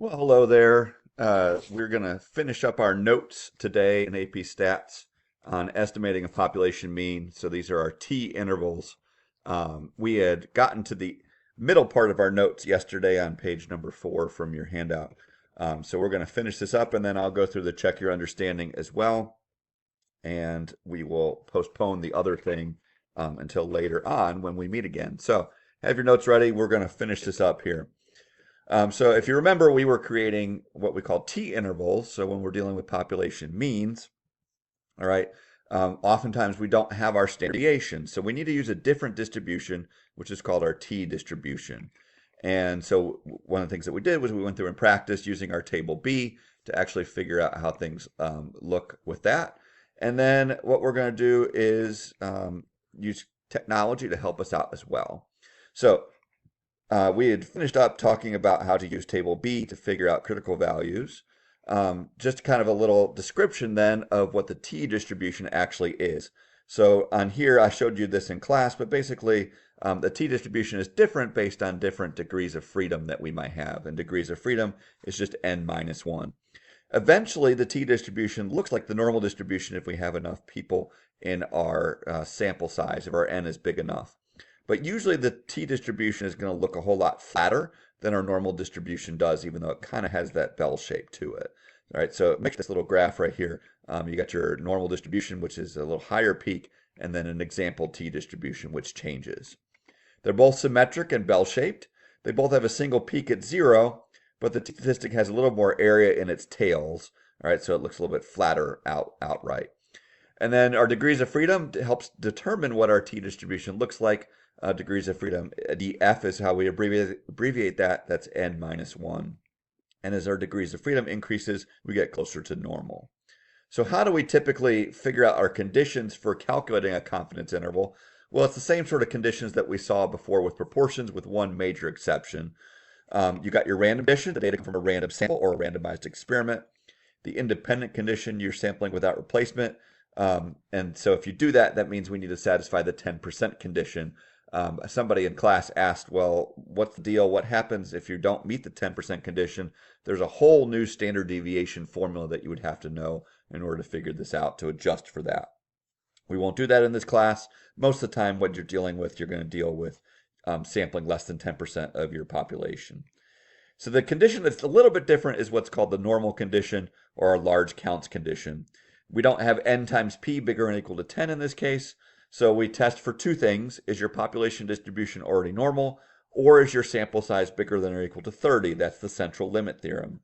Well, hello there. We're going to finish up our notes today in AP Stats on estimating a population mean. So these are our T intervals. We had gotten to the middle part of our notes yesterday on page number 4 from your handout. So we're going to finish this up, and then I'll go through the check your understanding as well. And we will postpone the other thing until later on when we meet again. So have your notes ready. We're going to finish this up here. So if you remember, we were creating what we call T intervals. So when we're dealing with population means, all right, oftentimes we don't have our standard deviation. So we need to use a different distribution, which is called our T distribution. And so one of the things that we did was we went through and practiced using our table B to actually figure out how things look with that. And then what we're going to do is use technology to help us out as well. So we had finished up talking about how to use table B to figure out critical values. Just kind of a little description then of what the T distribution actually is. So on here, I showed you this in class, but basically the T distribution is different based on different degrees of freedom that we might have. And degrees of freedom is just n minus 1. Eventually, the T distribution looks like the normal distribution if we have enough people in our sample size, if our n is big enough. But usually the T distribution is going to look a whole lot flatter than our normal distribution does, even though it kind of has that bell shape to it. All right, so make this little graph right here. You got your normal distribution, which is a little higher peak, and then an example T distribution, which changes. They're both symmetric and bell-shaped. They both have a single peak at 0, but the T statistic has a little more area in its tails. All right, so it looks a little bit flatter outright. And then our degrees of freedom helps determine what our T distribution looks like. Degrees of freedom, df is how we abbreviate that. That's n minus 1. And as our degrees of freedom increases, we get closer to normal. So how do we typically figure out our conditions for calculating a confidence interval? Well, it's the same sort of conditions that we saw before with proportions, with one major exception. You got your random condition, the data come from a random sample or a randomized experiment. The independent condition, you're sampling without replacement. And so if you do that, that means we need to satisfy the 10% condition. Somebody in class asked, well, what's the deal? What happens if you don't meet the 10% condition? There's a whole new standard deviation formula that you would have to know in order to figure this out to adjust for that. We won't do that in this class. Most of the time, what you're dealing with, you're going to deal with sampling less than 10% of your population. So the condition that's a little bit different is what's called the normal condition or our large counts condition. We don't have n times p bigger or equal to 10 in this case. So we test for two things. Is your population distribution already normal, or is your sample size bigger than or equal to 30? That's the central limit theorem.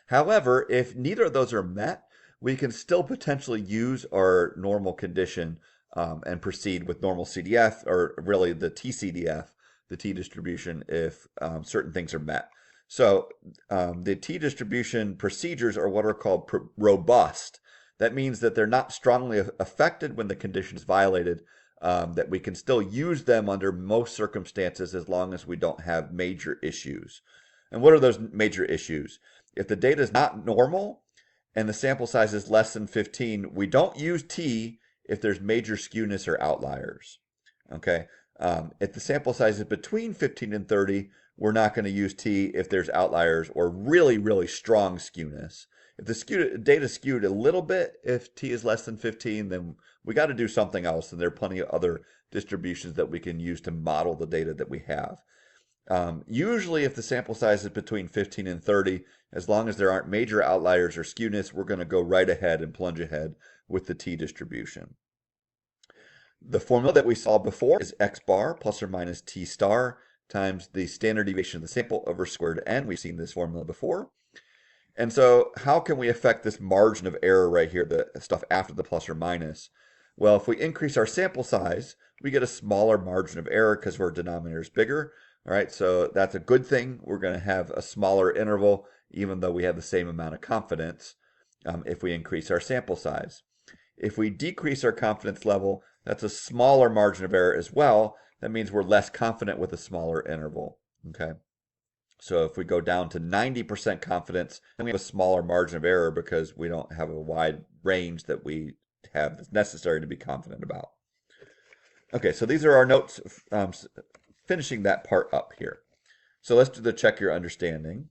However, if neither of those are met, we can still potentially use our normal condition and proceed with normal CDF, or really the TCDF, the T distribution, if certain things are met. So the T distribution procedures are what are called robust. That means that they're not strongly affected when the condition is violated, that we can still use them under most circumstances as long as we don't have major issues. And what are those major issues? If the data is not normal and the sample size is less than 15, we don't use T if there's major skewness or outliers. Okay. If the sample size is between 15 and 30, we're not going to use T if there's outliers or really, really strong skewness. If the data skewed a little bit, if T is less than 15, then we got to do something else. And there are plenty of other distributions that we can use to model the data that we have. Usually, if the sample size is between 15 and 30, as long as there aren't major outliers or skewness, we're going to go right ahead and plunge ahead with the T distribution. The formula that we saw before is x bar plus or minus T star times the standard deviation of the sample over squared n. We've seen this formula before. And so how can we affect this margin of error right here, the stuff after the plus or minus? Well, if we increase our sample size, we get a smaller margin of error because our denominator is bigger. All right, so that's a good thing. We're going to have a smaller interval, even though we have the same amount of confidence if we increase our sample size. If we decrease our confidence level, that's a smaller margin of error as well. That means we're less confident with a smaller interval. Okay. So if we go down to 90% confidence, then we have a smaller margin of error because we don't have a wide range that we have that's necessary to be confident about. Okay, so these are our notes finishing that part up here. So let's do the check your understanding.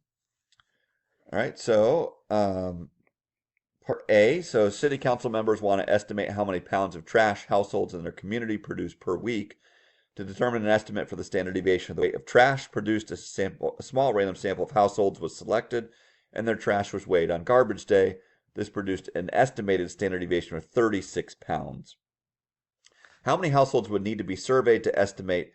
All right, so part A, so city council members want to estimate how many pounds of trash households in their community produce per week. To determine an estimate for the standard deviation of the weight of trash produced, a small random sample of households was selected, and their trash was weighed on garbage day. This produced an estimated standard deviation of 36 pounds. How many households would need to be surveyed to estimate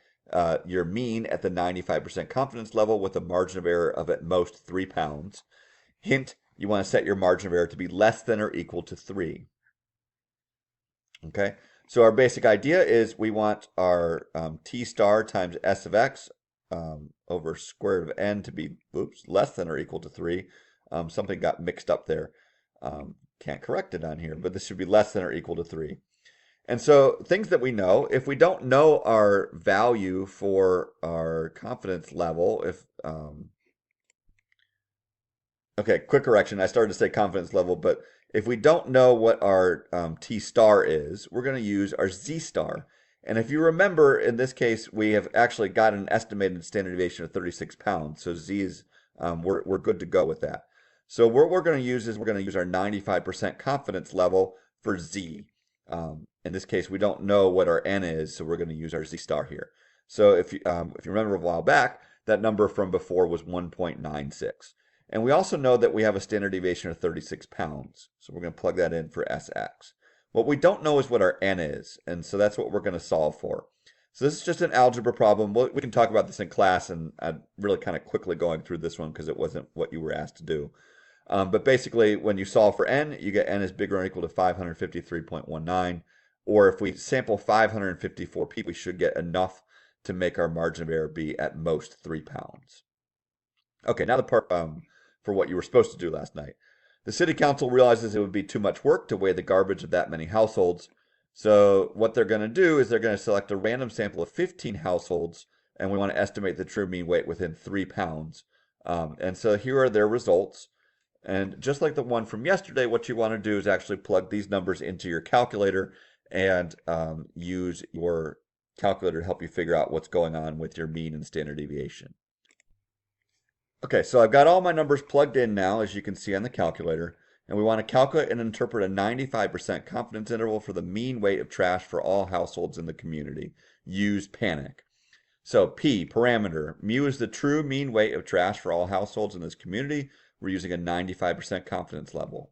your mean at the 95% confidence level with a margin of error of at most 3 pounds? Hint, you want to set your margin of error to be less than or equal to 3. Okay, so our basic idea is we want our t star times s of x over square root of n to be, less than or equal to 3. Something got mixed up there. Can't correct it on here, but this should be less than or equal to 3. And so things that we know, if we don't know our value for our confidence level, okay, quick correction. I started to say confidence level, but if we don't know what our T star is, we're going to use our Z star. And if you remember, in this case, we have actually got an estimated standard deviation of 36 pounds. So Z is, we're good to go with that. So what we're going to use is we're going to use our 95% confidence level for Z. In this case, we don't know what our N is, so we're going to use our Z star here. So if you remember a while back, that number from before was 1.96. And we also know that we have a standard deviation of 36 pounds. So we're going to plug that in for SX. What we don't know is what our N is, and so that's what we're going to solve for. So this is just an algebra problem. We can talk about this in class, and I'm really kind of quickly going through this one because it wasn't what you were asked to do. But basically, when you solve for N, you get N is bigger or equal to 553.19. Or if we sample 554 people, we should get enough to make our margin of error be at most 3 pounds. Okay, now the part for what you were supposed to do last night. The city council realizes it would be too much work to weigh the garbage of that many households. So what they're going to do is they're going to select a random sample of 15 households, and we want to estimate the true mean weight within 3 pounds. And so here are their results. And just like the one from yesterday, what you want to do is actually plug these numbers into your calculator and use your calculator to help you figure out what's going on with your mean and standard deviation. Okay, so I've got all my numbers plugged in now, as you can see on the calculator, and we want to calculate and interpret a 95% confidence interval for the mean weight of trash for all households in the community. Use panic. So P, parameter, mu is the true mean weight of trash for all households in this community. We're using a 95% confidence level.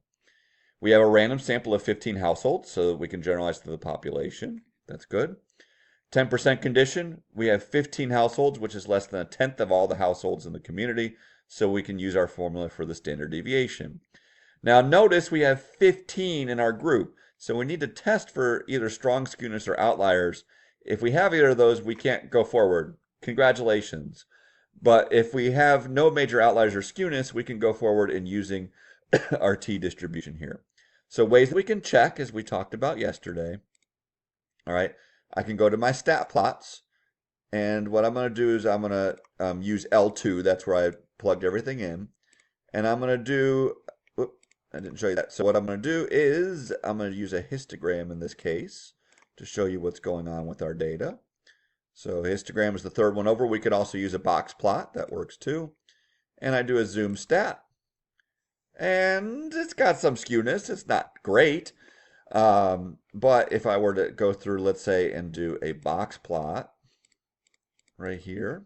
We have a random sample of 15 households, so we can generalize to the population. That's good. 10% condition, we have 15 households, which is less than a tenth of all the households in the community, so we can use our formula for the standard deviation. Now notice we have 15 in our group, so we need to test for either strong skewness or outliers. If we have either of those, we can't go forward. Congratulations. But if we have no major outliers or skewness, we can go forward in using our t distribution here. So ways that we can check, as we talked about yesterday. All right, I can go to my stat plots, and what I'm going to do is I'm going to use L2. That's where I plugged everything in. And I'm going to do, I didn't show you that. So what I'm going to do is I'm going to use a histogram in this case to show you what's going on with our data. So histogram is the third one over. We could also use a box plot. That works too. And I do a zoom stat. And it's got some skewness. It's not great. But if I were to go through, let's say, and do a box plot right here,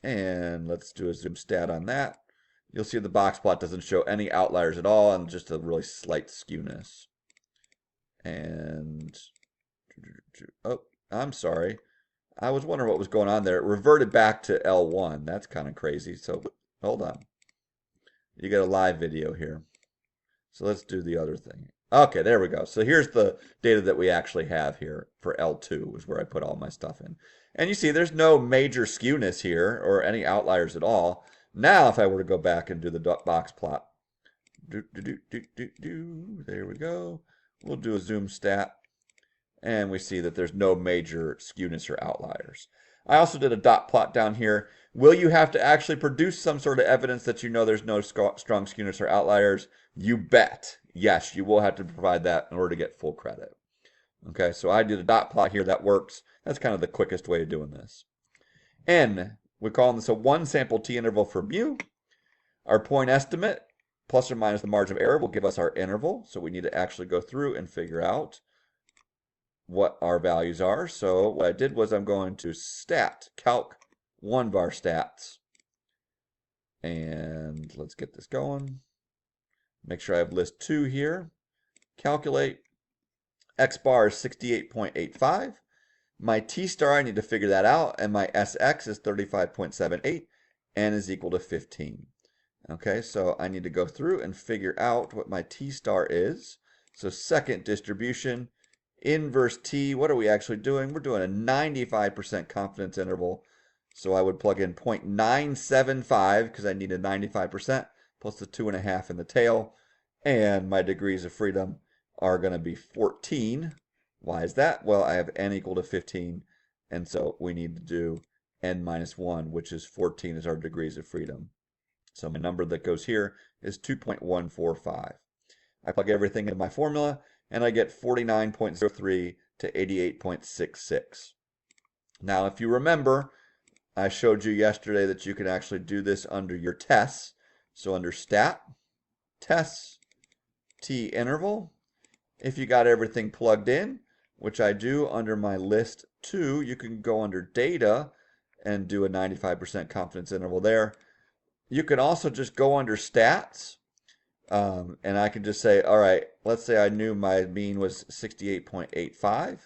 and let's do a zoom stat on that, you'll see the box plot doesn't show any outliers at all and just a really slight skewness. And, oh, I'm sorry. I was wondering what was going on there. It reverted back to L1. That's kind of crazy. So, hold on. You get a live video here. So let's do the other thing. Okay, there we go. So here's the data that we actually have here for L2, is where I put all my stuff in. And you see there's no major skewness here or any outliers at all. Now if I were to go back and do the box plot, there we go. We'll do a zoom stat, and we see that there's no major skewness or outliers. I also did a dot plot down here. Will you have to actually produce some sort of evidence that you know there's no strong skewness or outliers? You bet. Yes, you will have to provide that in order to get full credit. Okay, so I did a dot plot here. That works. That's kind of the quickest way of doing this. N, we're calling this a one sample t interval for mu. Our point estimate, plus or minus the margin of error, will give us our interval. So we need to actually go through and figure out what our values are. So what I did was I'm going to stat, calc, one var stats. And let's get this going. Make sure I have list 2 here. Calculate. X bar is 68.85. My T star, I need to figure that out, and my SX is 35.78, n is equal to 15. Okay, so I need to go through and figure out what my T star is. So second distribution, inverse T, what are we actually doing? We're doing a 95% confidence interval. So I would plug in 0.975 because I need a 95% plus the 2.5 in the tail. And my degrees of freedom are going to be 14. Why is that? Well, I have n equal to 15, and so we need to do n minus 1, which is 14 as our degrees of freedom. So my number that goes here is 2.145. I plug everything into my formula, and I get 49.03 to 88.66. Now, if you remember, I showed you yesterday that you can actually do this under your tests. So under stat, tests, t interval, if you got everything plugged in, which I do under my list 2, you can go under data and do a 95% confidence interval there. You can also just go under stats, and I can just say, all right, let's say I knew my mean was 68.85,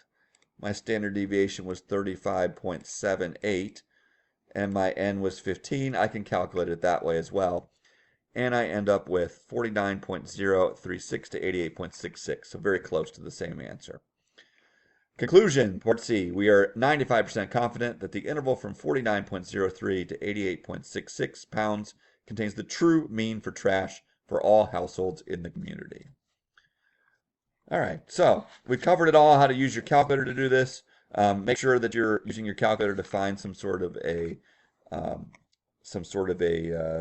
my standard deviation was 35.78, and my n was 15. I can calculate it that way as well. And I end up with 49.036 to 88.66, so very close to the same answer. Conclusion, part C, we are 95% confident that the interval from 49.03 to 88.66 pounds contains the true mean for trash for all households in the community. All right, so we've covered it all, how to use your calculator to do this. Make sure that you're using your calculator to find some sort of a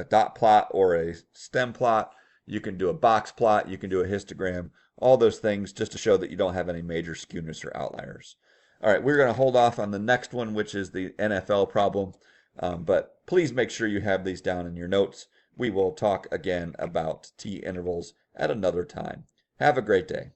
dot plot or a stem plot. You can do a box plot, you can do a histogram, all those things just to show that you don't have any major skewness or outliers. All right, we're going to hold off on the next one, which is the NFL problem, but please make sure you have these down in your notes. We will talk again about t intervals at another time. Have a great day.